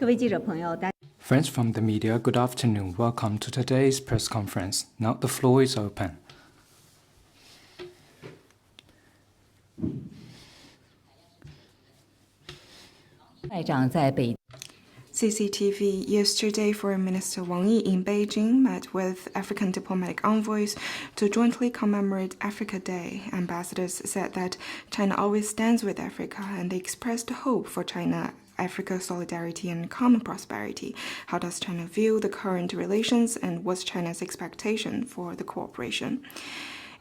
各位记者朋友，Friends from the media, good afternoon. Welcome to today's press conference. Now the floor is open. CCTV. Yesterday, Foreign Minister Wang Yi in Beijing met with African diplomatic envoys to jointly commemorate Africa Day. Ambassadors said that China always stands with Africa, and they expressed hope for China-Africa solidarity and common prosperity. How does China view the current relations, and what's China's expectation for the cooperation?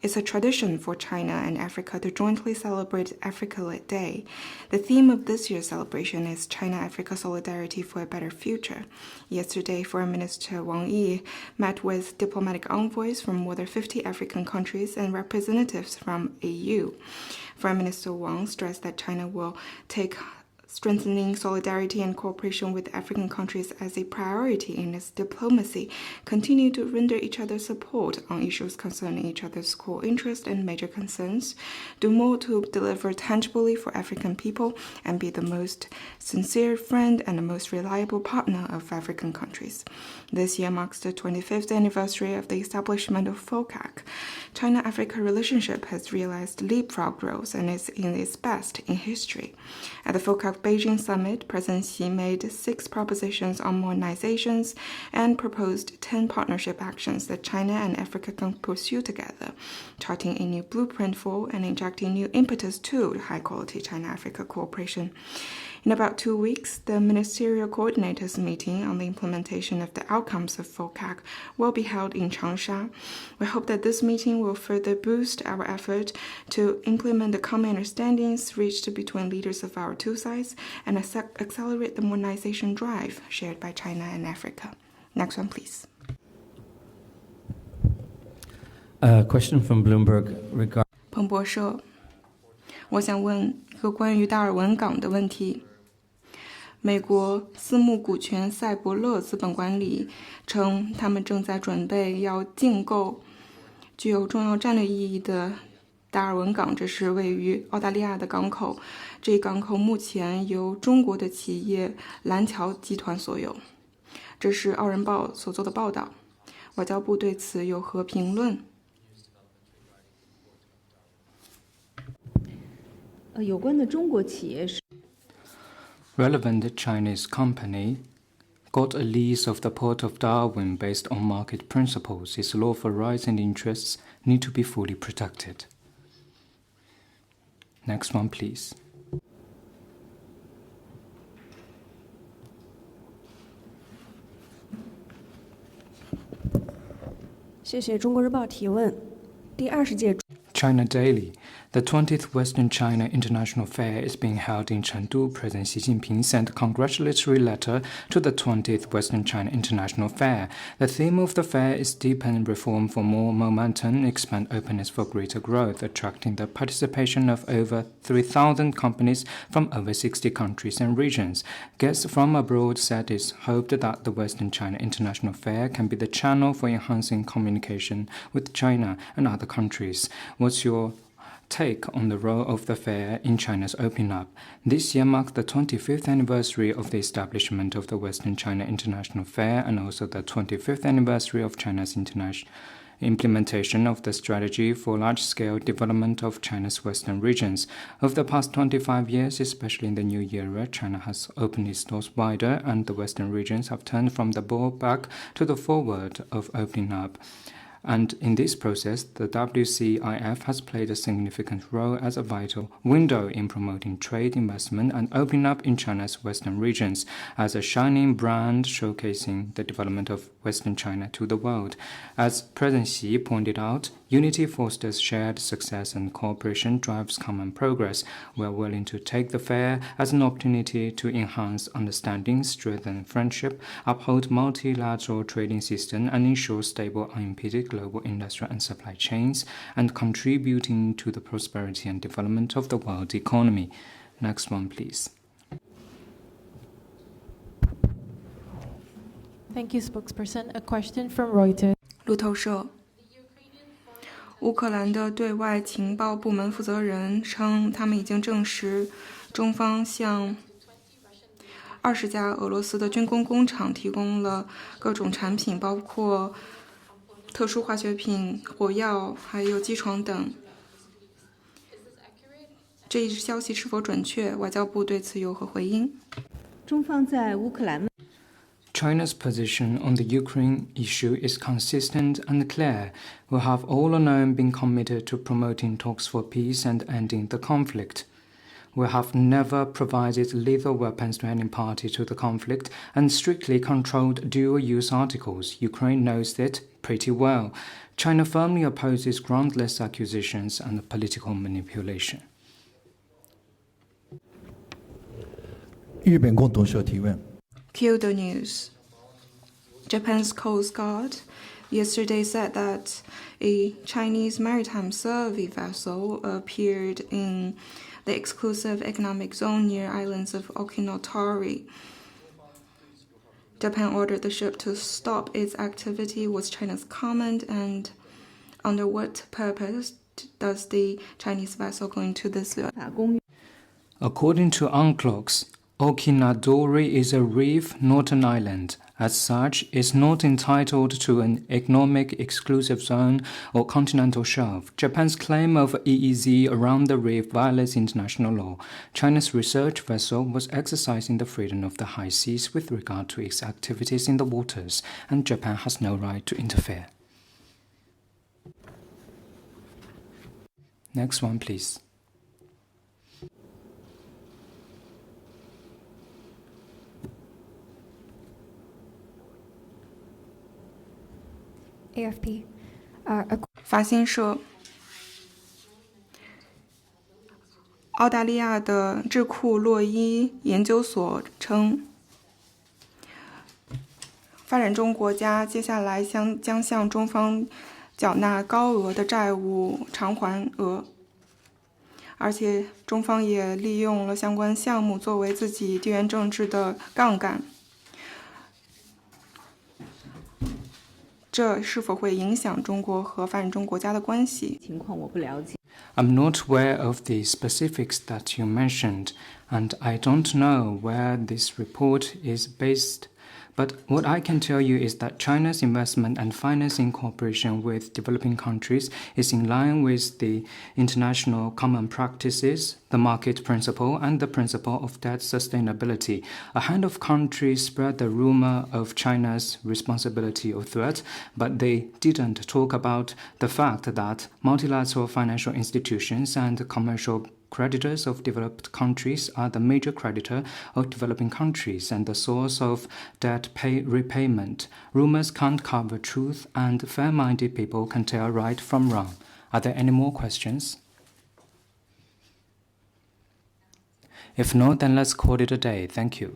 It's a tradition for China and Africa to jointly celebrate Africa Day. The theme of this year's celebration is China-Africa Solidarity for a Better Future. Yesterday, Foreign Minister Wang Yi met with diplomatic envoys from more than 50 African countries and representatives from AU. Foreign Minister Wang stressed that China will take strengthening solidarity and cooperation with African countries as a priority in its diplomacy, continue to render each other support on issues concerning each other's core interests and major concerns, do more to deliver tangibly for African people, and be the most sincere friend and the most reliable partner of African countries. This year marks the 25th anniversary of the establishment of FOCAC. China-Africa relationship has realized leapfrog growth and is in its best in history. At the FOCAC Beijing summit, President Xi made 6 propositions on modernizations and proposed 10 partnership actions that China and Africa can pursue together, charting a new blueprint for and injecting new impetus to high-quality China-Africa cooperation. In about 2 weeks, the ministerial coordinators meeting on the implementation of the outcomes of FOCAC will be held in Changsha. We hope that this meeting will further boost our effort to implement the common understandings reached between leaders of our two sides and accelerate the modernization drive shared by China and Africa. Next one, please. A question from Bloomberg regarding 彭博社，我想问一个关于达尔文港的问题。美国私募股权赛博乐资本管理称，他们正在准备要竞购具有重要战略意义的达尔文港，这是位于澳大利亚的港口。这一港口目前由中国的企业蓝桥集团所有。这是《澳人报》所做的报道。外交部对此有何评论？有关的中国企业是 Relevant Chinese company got a lease of the port of Darwin based on market principles. Its lawful rights and interests need to be fully protected. Next one, please. 谢谢中国日报提问。第20届 China Daily. The 20th Western China International Fair is being held in Chengdu. President Xi Jinping sent a congratulatory letter to the 20th Western China International Fair. The theme of the fair is deepen reform for more momentum, expand openness for greater growth, attracting the participation of over 3,000 companies from over 60 countries and regions. Guests from abroad said it's hoped that the Western China International Fair can be the channel for enhancing communication with China and other countries. What's your take on the role of the fair in China's opening up? This year marks the 25th anniversary of the establishment of the Western China International Fair and also the 25th anniversary of China's implementation of the strategy for large-scale development of China's western regions. Over the past 25 years, especially in the new era, China has opened its doors wider and the western regions have turned from the back to the forward of opening up. And in this process, the WCIF has played a significant role as a vital window in promoting trade, investment, and opening up in China's western regions as a shining brand showcasing the development of Western China to the world. As President Xi pointed out, unity fosters shared success and cooperation drives common progress. We are willing to take the fair as an opportunity to enhance understanding, strengthen friendship, uphold multilateral trading system, and ensure stable, unimpeded global industrial and supply chains, and contributing to the prosperity and development of the world economy. Next one, please. Thank you, spokesperson. A question from Reuters. 路透社，乌克兰的对外情报部门负责人称，他们已经证实中方向20家俄罗斯的军工工厂提供了各种产品，包括特殊化学品、火药，还有机床等。这一消息是否准确？外交部对此有何回应？中方在乌克兰 China's position on the Ukraine issue is consistent and clear. We have all along been committed to promoting talks for peace and ending the conflict. We have never provided lethal weapons to any party to the conflict and strictly controlled dual-use articles. Ukraine knows it pretty well. China firmly opposes groundless accusations and political manipulation. 日本共同社提问。Cue the news. Japan's Coast Guard yesterday said that a Chinese maritime survey vessel appeared in the exclusive economic zone near islands of Okinotorishima. Japan ordered the ship to stop its activity. Was China's comment, and under what purpose does the Chinese vessel go into this? 法公约 According to UNCLOS, Okinotorishima is a reef, not an island. As such, it's not entitled to an economic exclusive zone or continental shelf. Japan's claim of EEZ around the reef violates international law. China's research vessel was exercising the freedom of the high seas with regard to its activities in the waters, and Japan has no right to interfere. Next one, please. AFP. 法新社，澳大利亚的智库洛伊研究所称，发展中国家接下来将向中方缴纳高额的债务偿还额，而且中方也利用了相关项目作为自己地缘政治的杠杆。这是否会影响中国和发展中国家的关系？情况我不了解。 I'm not aware of the specifics that you mentioned, and I don't know where this report is based. But what I can tell you is that China's investment and financing cooperation with developing countries is in line with the international common practices, the market principle, and the principle of debt sustainability. A hand of countries spread the rumor of China's responsibility or threat, but they didn't talk about the fact that multilateral financial institutions and commercial creditors of developed countries are the major creditor of developing countries and the source of debt repayment. Rumors can't cover truth, and fair-minded people can tell right from wrong. Are there any more questions? If not, then let's call it a day. Thank you.